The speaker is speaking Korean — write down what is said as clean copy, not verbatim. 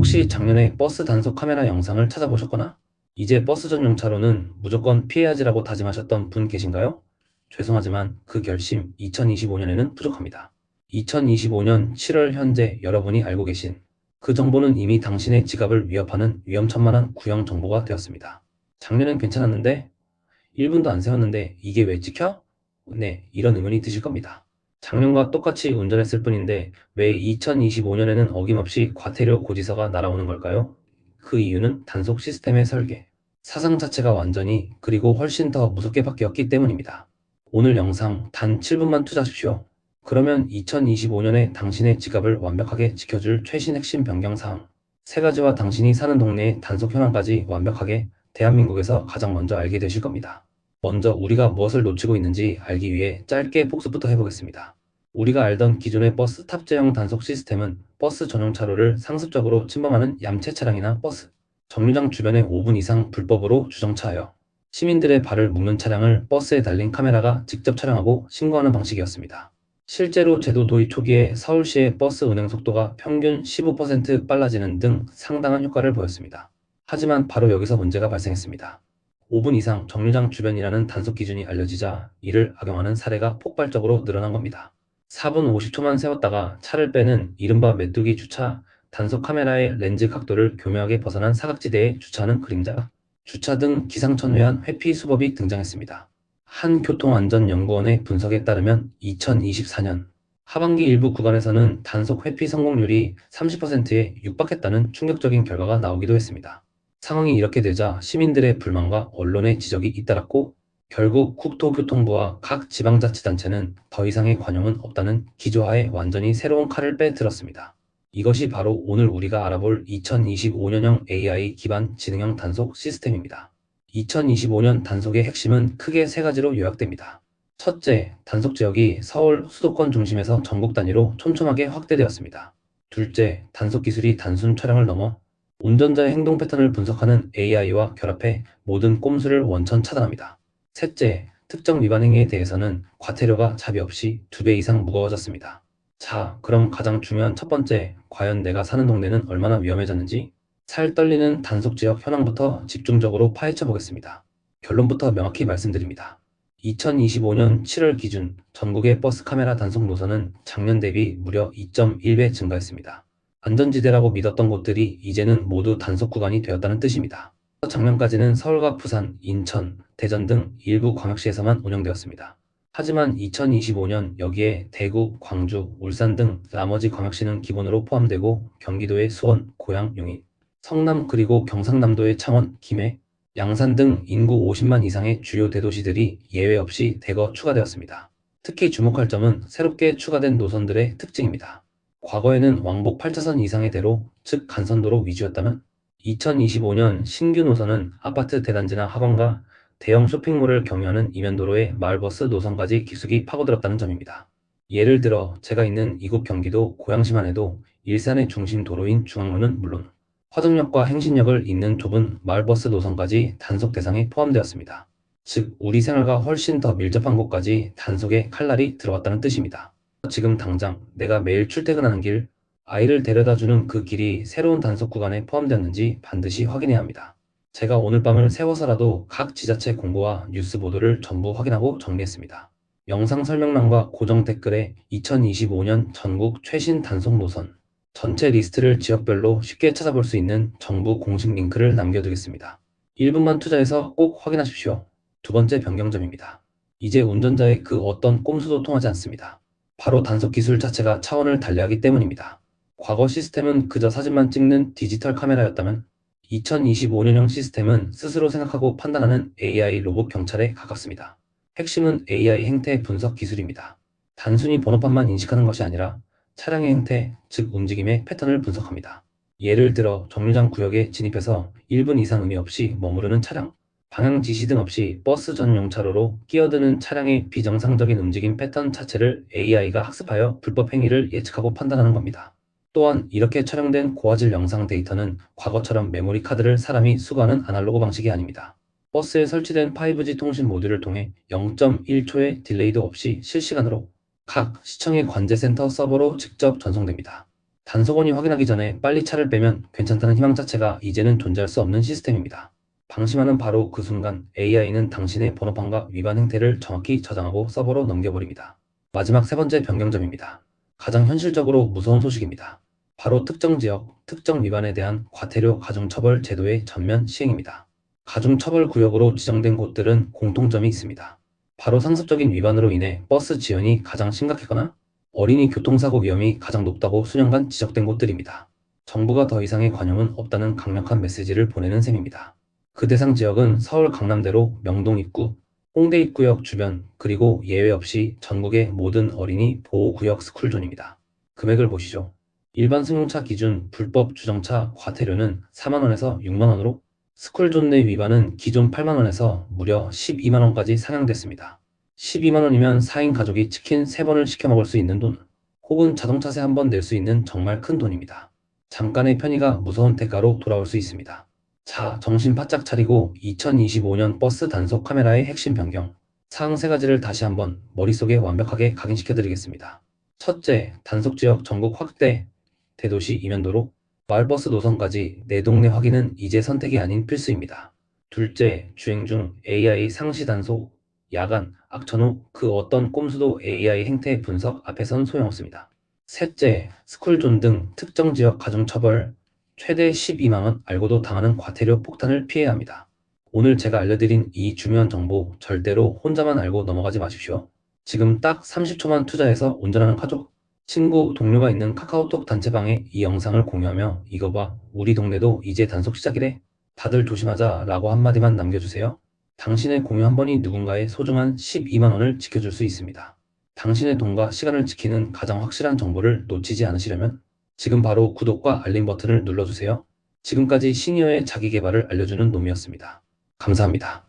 혹시 작년에 버스 단속 카메라 영상을 찾아보셨거나 이제 버스 전용 차로는 무조건 피해야지라고 다짐하셨던 분 계신가요? 죄송하지만 그 결심 2025년에는 부족합니다. 2025년 7월 현재 여러분이 알고 계신 그 정보는 이미 당신의 지갑을 위협하는 위험천만한 구형 정보가 되었습니다. 작년엔 괜찮았는데 1분도 안 세웠는데 이게 왜 찍혀? 네, 이런 의문이 드실 겁니다. 작년과 똑같이 운전했을 뿐인데 왜 2025년에는 어김없이 과태료 고지서가 날아오는 걸까요? 그 이유는 단속 시스템의 설계, 사상 자체가 완전히 그리고 훨씬 더 무섭게 바뀌었기 때문입니다. 오늘 영상 단 7분만 투자하십시오. 그러면 2025년에 당신의 지갑을 완벽하게 지켜줄 최신 핵심 변경 사항, 세 가지와 당신이 사는 동네의 단속 현황까지 완벽하게 대한민국에서 가장 먼저 알게 되실 겁니다. 먼저 우리가 무엇을 놓치고 있는지 알기 위해 짧게 복습부터 해보겠습니다. 우리가 알던 기존의 버스 탑재형 단속 시스템은 버스 전용 차로를 상습적으로 침범하는 얌체 차량이나 버스, 정류장 주변에 5분 이상 불법으로 주정차하여 시민들의 발을 묶는 차량을 버스에 달린 카메라가 직접 촬영하고 신고하는 방식이었습니다. 실제로 제도 도입 초기에 서울시의 버스 운행 속도가 평균 15% 빨라지는 등 상당한 효과를 보였습니다. 하지만 바로 여기서 문제가 발생했습니다. 5분 이상 정류장 주변이라는 단속 기준이 알려지자 이를 악용하는 사례가 폭발적으로 늘어난 겁니다. 4분 50초만 세웠다가 차를 빼는 이른바 메뚜기 주차, 단속 카메라의 렌즈 각도를 교묘하게 벗어난 사각지대에 주차하는 그림자, 주차 등 기상천외한 회피 수법이 등장했습니다. 한 교통안전연구원의 분석에 따르면 2024년 하반기 일부 구간에서는 단속 회피 성공률이 30%에 육박했다는 충격적인 결과가 나오기도 했습니다. 상황이 이렇게 되자 시민들의 불만과 언론의 지적이 잇따랐고 결국 국토교통부와 각 지방자치단체는 더 이상의 관용은 없다는 기조하에 완전히 새로운 칼을 빼들었습니다. 이것이 바로 오늘 우리가 알아볼 2025년형 AI 기반 지능형 단속 시스템입니다. 2025년 단속의 핵심은 크게 세 가지로 요약됩니다. 첫째, 단속 지역이 서울 수도권 중심에서 전국 단위로 촘촘하게 확대되었습니다. 둘째, 단속 기술이 단순 촬영을 넘어 운전자의 행동 패턴을 분석하는 AI와 결합해 모든 꼼수를 원천 차단합니다. 셋째, 특정 위반 행위에 대해서는 과태료가 자비 없이 2배 이상 무거워졌습니다. 자, 그럼 가장 중요한 첫 번째, 과연 내가 사는 동네는 얼마나 위험해졌는지 살 떨리는 단속 지역 현황부터 집중적으로 파헤쳐 보겠습니다. 결론부터 명확히 말씀드립니다. 2025년 7월 기준 전국의 버스 카메라 단속 노선은 작년 대비 무려 2.1배 증가했습니다. 안전지대라고 믿었던 곳들이 이제는 모두 단속 구간이 되었다는 뜻입니다. 작년까지는 서울과 부산, 인천, 대전 등 일부 광역시에서만 운영되었습니다. 하지만 2025년 여기에 대구, 광주, 울산 등 나머지 광역시는 기본으로 포함되고 경기도의 수원, 고양, 용인, 성남 그리고 경상남도의 창원, 김해, 양산 등 인구 50만 이상의 주요 대도시들이 예외 없이 대거 추가되었습니다. 특히 주목할 점은 새롭게 추가된 노선들의 특징입니다. 과거에는 왕복 8차선 이상의 대로, 즉 간선도로 위주였다면 2025년 신규 노선은 아파트 대단지나 학원과 대형 쇼핑몰을 경유하는 이면도로의 마을버스 노선까지 깊숙이 파고들었다는 점입니다. 예를 들어 제가 있는 이곳 경기도 고양시만 해도 일산의 중심 도로인 중앙로는 물론 화정역과 행신역을 잇는 좁은 마을버스 노선까지 단속 대상에 포함되었습니다. 즉 우리 생활과 훨씬 더 밀접한 곳까지 단속의 칼날이 들어왔다는 뜻입니다. 지금 당장 내가 매일 출퇴근하는 길, 아이를 데려다주는 그 길이 새로운 단속 구간에 포함되었는지 반드시 확인해야 합니다. 제가 오늘 밤을 새워서라도 각 지자체 공고와 뉴스 보도를 전부 확인하고 정리했습니다. 영상 설명란과 고정 댓글에 2025년 전국 최신 단속 노선 전체 리스트를 지역별로 쉽게 찾아볼 수 있는 정부 공식 링크를 남겨두겠습니다. 1분만 투자해서 꼭 확인하십시오. 두 번째 변경점입니다. 이제 운전자의 그 어떤 꼼수도 통하지 않습니다. 바로 단속 기술 자체가 차원을 달리하기 때문입니다. 과거 시스템은 그저 사진만 찍는 디지털 카메라였다면 2025년형 시스템은 스스로 생각하고 판단하는 AI 로봇 경찰에 가깝습니다. 핵심은 AI 행태 분석 기술입니다. 단순히 번호판만 인식하는 것이 아니라 차량의 행태, 즉 움직임의 패턴을 분석합니다. 예를 들어 정류장 구역에 진입해서 1분 이상 의미 없이 머무르는 차량, 방향 지시 등 없이 버스 전용 차로로 끼어드는 차량의 비정상적인 움직임 패턴 자체를 AI가 학습하여 불법 행위를 예측하고 판단하는 겁니다. 또한 이렇게 촬영된 고화질 영상 데이터는 과거처럼 메모리 카드를 사람이 수거하는 아날로그 방식이 아닙니다. 버스에 설치된 5G 통신 모듈을 통해 0.1초의 딜레이도 없이 실시간으로 각 시청의 관제센터 서버로 직접 전송됩니다. 단속원이 확인하기 전에 빨리 차를 빼면 괜찮다는 희망 자체가 이제는 존재할 수 없는 시스템입니다. 방심하는 바로 그 순간 AI는 당신의 번호판과 위반 행태를 정확히 저장하고 서버로 넘겨버립니다. 마지막 세 번째 변경점입니다. 가장 현실적으로 무서운 소식입니다. 바로 특정 지역, 특정 위반에 대한 과태료 가중처벌 제도의 전면 시행입니다. 가중처벌 구역으로 지정된 곳들은 공통점이 있습니다. 바로 상습적인 위반으로 인해 버스 지연이 가장 심각했거나 어린이 교통사고 위험이 가장 높다고 수년간 지적된 곳들입니다. 정부가 더 이상의 관용은 없다는 강력한 메시지를 보내는 셈입니다. 그 대상 지역은 서울 강남대로 명동 입구, 홍대 입구역 주변, 그리고 예외 없이 전국의 모든 어린이 보호구역 스쿨존입니다. 금액을 보시죠. 일반 승용차 기준 불법 주정차 과태료는 4만원에서 6만원으로, 스쿨존 내 위반은 기존 8만원에서 무려 12만원까지 상향됐습니다. 12만원이면 4인 가족이 치킨 3번을 시켜 먹을 수 있는 돈, 혹은 자동차세 한 번 낼 수 있는 정말 큰 돈입니다. 잠깐의 편의가 무서운 대가로 돌아올 수 있습니다. 자, 정신 바짝 차리고 2025년 버스 단속 카메라의 핵심 변경, 사항 세 가지를 다시 한번 머릿속에 완벽하게 각인시켜 드리겠습니다. 첫째, 단속지역 전국 확대, 대도시 이면도로, 마을버스 노선까지 내 동네 확인은 이제 선택이 아닌 필수입니다. 둘째, 주행 중 AI 상시 단속, 야간, 악천 후 그 어떤 꼼수도 AI 행태 분석 앞에선 소용없습니다. 셋째, 스쿨존 등 특정 지역 가중처벌, 최대 12만원 알고도 당하는 과태료 폭탄을 피해야 합니다. 오늘 제가 알려드린 이 중요한 정보 절대로 혼자만 알고 넘어가지 마십시오. 지금 딱 30초만 투자해서 운전하는 가족, 친구, 동료가 있는 카카오톡 단체방에 이 영상을 공유하며 "이거 봐, 우리 동네도 이제 단속 시작이래. 다들 조심하자" 라고 한마디만 남겨주세요. 당신의 공유 한 번이 누군가의 소중한 12만원을 지켜줄 수 있습니다. 당신의 돈과 시간을 지키는 가장 확실한 정보를 놓치지 않으시려면 지금 바로 구독과 알림 버튼을 눌러주세요. 지금까지 시니어의 자기계발을 알려주는 놈이었습니다. 감사합니다.